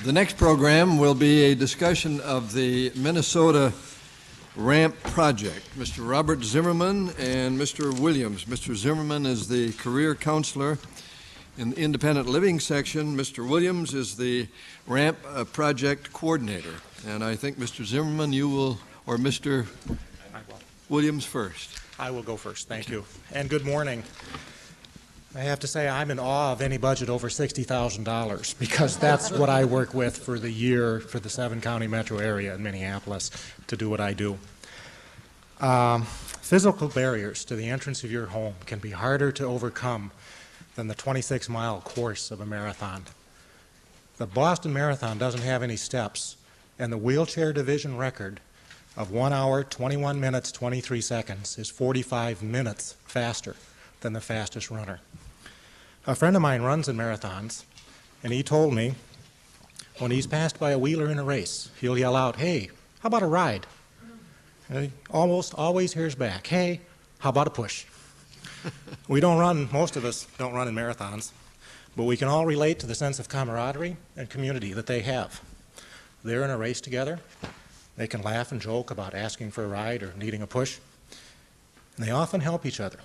The next program will be a discussion of the Minnesota Ramp Project. Mr. Robert Zimmerman and Mr. Williams. Mr. Zimmerman is the career counselor in the independent living section. Mr. Williams is the Ramp Project coordinator. And I think Mr. Zimmerman, you will, or Mr. Williams first. I will go first, thank you. And good morning. I have to say I'm in awe of any budget over $60,000 because that's what I work with for the year for the 7-county metro area in Minneapolis to do what I do. Physical barriers to the entrance of your home can be harder to overcome than the 26-mile course of a marathon. The Boston Marathon doesn't have any steps, and the wheelchair division record of 1 hour, 21 minutes, 23 seconds is 45 minutes faster than the fastest runner. A friend of mine runs in marathons, and he told me when he's passed by a wheeler in a race, he'll yell out, "Hey, how about a ride?" And he almost always hears back, "Hey, how about a push?" We don't run, most of us don't run in marathons, but we can all relate to the sense of camaraderie and community that they have. They're in a race together. They can laugh and joke about asking for a ride or needing a push, and they often help each other.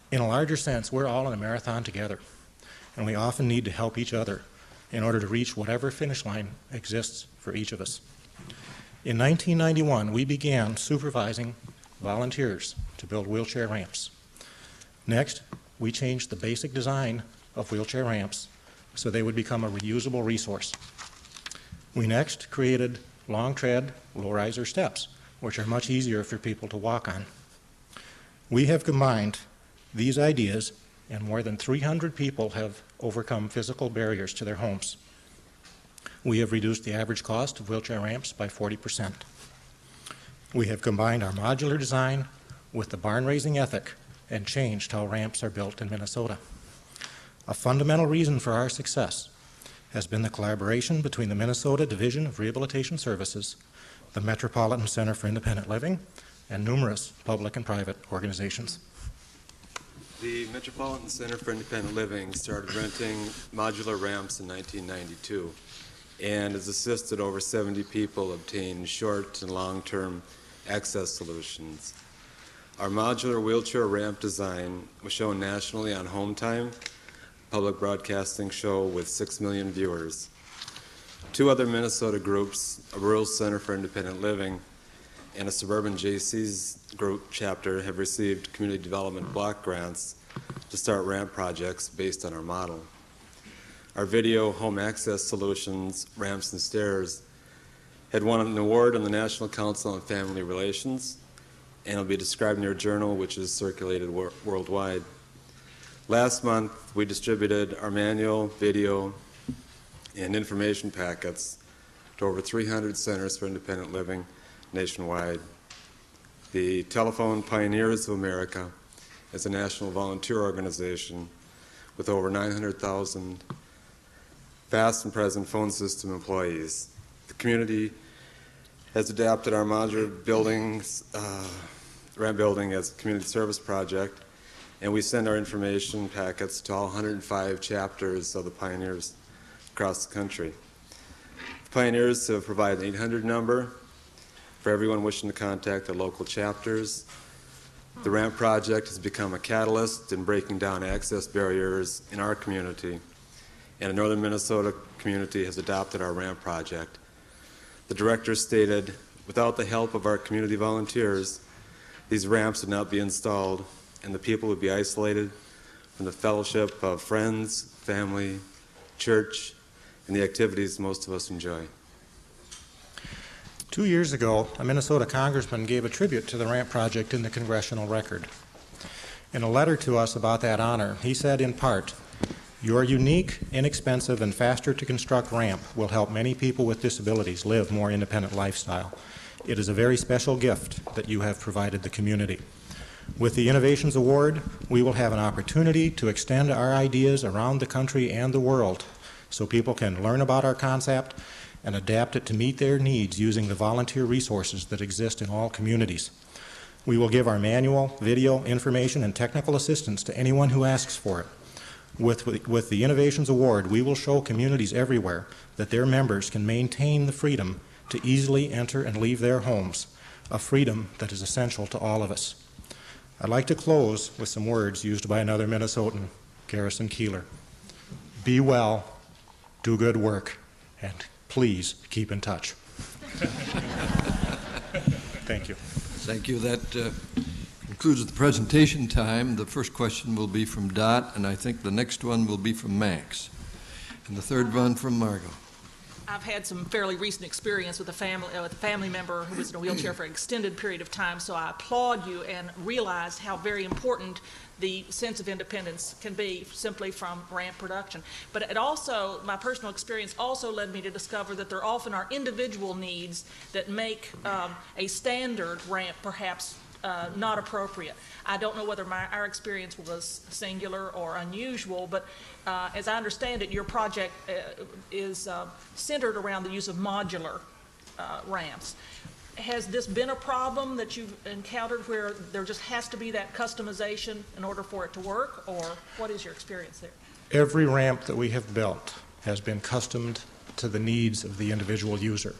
In a larger sense, we're all in a marathon together, and we often need to help each other in order to reach whatever finish line exists for each of us. In 1991, we began supervising volunteers to build wheelchair ramps. Next, we changed the basic design of wheelchair ramps so they would become a reusable resource. We next created long tread, low riser steps, which are much easier for people to walk on. We have combined these ideas, and more than 300 people have overcome physical barriers to their homes. We have reduced the average cost of wheelchair ramps by 40%. We have combined our modular design with the barn-raising ethic and changed how ramps are built in Minnesota. A fundamental reason for our success has been the collaboration between the Minnesota Division of Rehabilitation Services, the Metropolitan Center for Independent Living, and numerous public and private organizations. The Metropolitan Center for Independent Living started renting modular ramps in 1992 and has assisted over 70 people obtain short and long-term access solutions. Our modular wheelchair ramp design was shown nationally on Home Time, public broadcasting show with 6 million viewers. 2 other Minnesota groups, a Rural Center for Independent Living and a Suburban JC's group chapter, have received community development block grants to start ramp projects based on our model. Our video home access solutions, ramps and stairs, had won an award on the National Council on Family Relations and will be described in your journal, which is circulated worldwide. Last month, we distributed our manual, video, and information packets to over 300 centers for independent living nationwide. The Telephone Pioneers of America is a national volunteer organization with over 900,000 past and present phone system employees. The community has adapted our modular buildings, ramp building as a community service project, and we send our information packets to all 105 chapters of the Pioneers across the country. The Pioneers have provided an 800 number for everyone wishing to contact their local chapters. The RAMP project has become a catalyst in breaking down access barriers in our community, and the Northern Minnesota community has adopted our RAMP project. The director stated, without the help of our community volunteers, these ramps would not be installed, and the people would be isolated from the fellowship of friends, family, church, and the activities most of us enjoy. 2 years ago, a Minnesota congressman gave a tribute to the RAMP project in the Congressional Record. In a letter to us about that honor, he said in part, "Your unique, inexpensive, and faster to construct ramp will help many people with disabilities live more independent lifestyle. It is a very special gift that you have provided the community. With the Innovations Award, we will have an opportunity to extend our ideas around the country and the world so people can learn about our concept and adapt it to meet their needs using the volunteer resources that exist in all communities. We will give our manual, video, information, and technical assistance to anyone who asks for it. With the Innovations Award, we will show communities everywhere that their members can maintain the freedom to easily enter and leave their homes, a freedom that is essential to all of us. I'd like to close with some words used by another Minnesotan, Garrison Keeler. Be well, do good work, and please keep in touch. Thank you. Thank you. That concludes the presentation time. The first question will be from Dot, and I think the next one will be from Max, and the third one from Margot. I've had some fairly recent experience with a family member who was in a wheelchair for an extended period of time, so I applaud you and realize how very important the sense of independence can be simply from ramp production. But it also, my personal experience also led me to discover that there often are individual needs that make a standard ramp perhaps not appropriate. I don't know whether our experience was singular or unusual, but as I understand it, your project is centered around the use of modular ramps. Has this been a problem that you've encountered where there just has to be that customization in order for it to work, or what is your experience there? Every ramp that we have built has been customed to the needs of the individual user.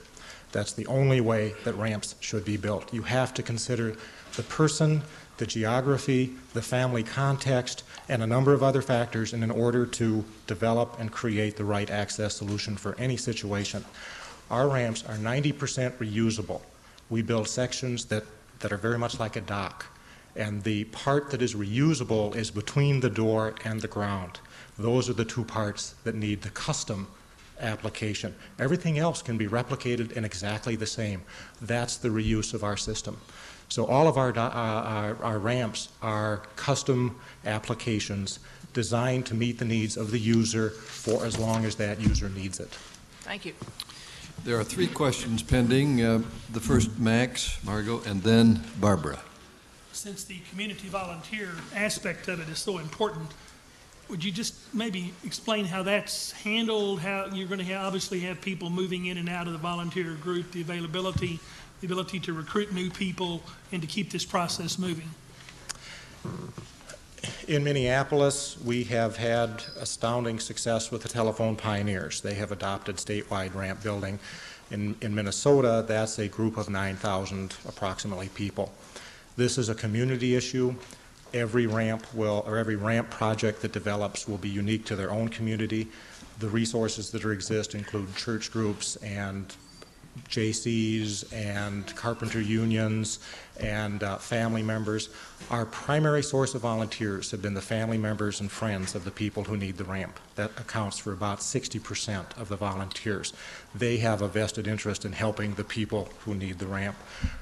That's the only way that ramps should be built. You have to consider the person, the geography, the family context, and a number of other factors in order to develop and create the right access solution for any situation. Our ramps are 90% reusable. We build sections that are very much like a dock, and the part that is reusable is between the door and the ground. Those are the two parts that need the custom application. Everything else can be replicated in exactly the same. That's the reuse of our system. So all of our ramps are custom applications designed to meet the needs of the user for as long as that user needs it. Thank you. There are three questions pending. The first, Max, Margot, and then Barbara. Since the community volunteer aspect of it is so important, would you just maybe explain how that's handled, how you're going to obviously have people moving in and out of the volunteer group, the ability to recruit new people, and to keep this process moving? In Minneapolis, we have had astounding success with the Telephone Pioneers. They have adopted statewide ramp building. In Minnesota, that's a group of 9,000 approximately people. This is a community issue. Every ramp project that develops will be unique to their own community. The resources that exist include church groups and JCs and carpenter unions and family members. Our primary source of volunteers have been the family members and friends of the people who need the ramp. That accounts for about 60% of the volunteers. They have a vested interest in helping the people who need the ramp.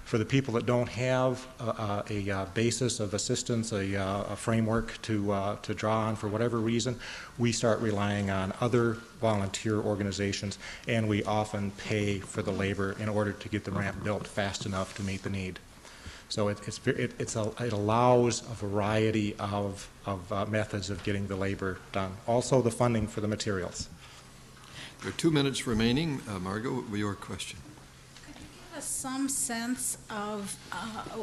For the people that don't have a basis of assistance, a framework to draw on for whatever reason, we start relying on other volunteer organizations, and we often pay for the labor in order to get the ramp built fast enough to meet the need. So it allows a variety of methods of getting the labor done. Also the funding for the materials. There are 2 minutes remaining. Margot, your question. Could you give us some sense of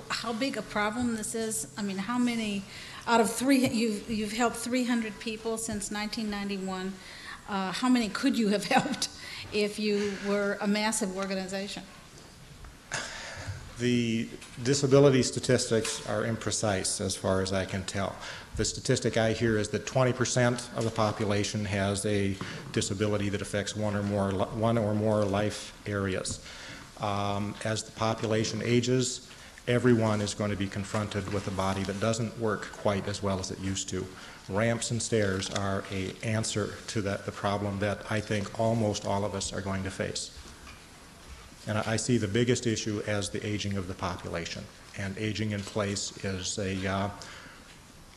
how big a problem this is? I mean, how many out of you've helped 300 people since 1991. How many could you have helped if you were a massive organization? The disability statistics are imprecise as far as I can tell. The statistic I hear is that 20% of the population has a disability that affects one or more life areas. As the population ages, everyone is going to be confronted with a body that doesn't work quite as well as it used to. Ramps and stairs are an answer to the problem that I think almost all of us are going to face. And I see the biggest issue as the aging of the population. And aging in place is a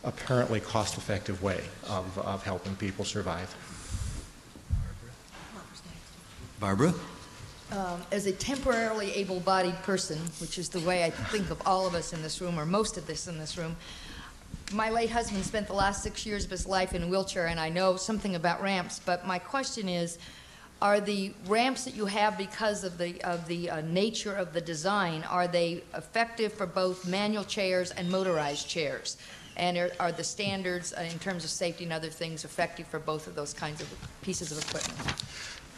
apparently cost-effective way of helping people survive. Barbara? As a temporarily able-bodied person, which is the way I think of all of us in this room, or most of us in this room, my late husband spent the last 6 years of his life in a wheelchair, and I know something about ramps, but my question is, are the ramps that you have, because of the nature of the design, are they effective for both manual chairs and motorized chairs? And are the standards in terms of safety and other things effective for both of those kinds of pieces of equipment?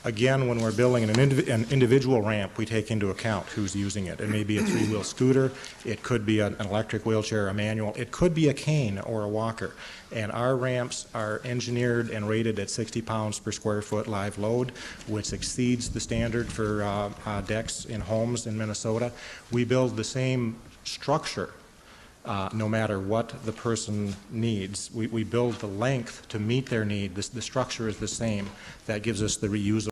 Again, when we're building an individual ramp, we take into account who's using it. It may be a three-wheel scooter, it could be an electric wheelchair, a manual, it could be a cane or a walker. And our ramps are engineered and rated at 60 pounds per square foot live load, which exceeds the standard for decks in homes in Minnesota. We build the same structure no matter what the person needs. We build the length to meet their need. The structure is the same. That gives us the reusable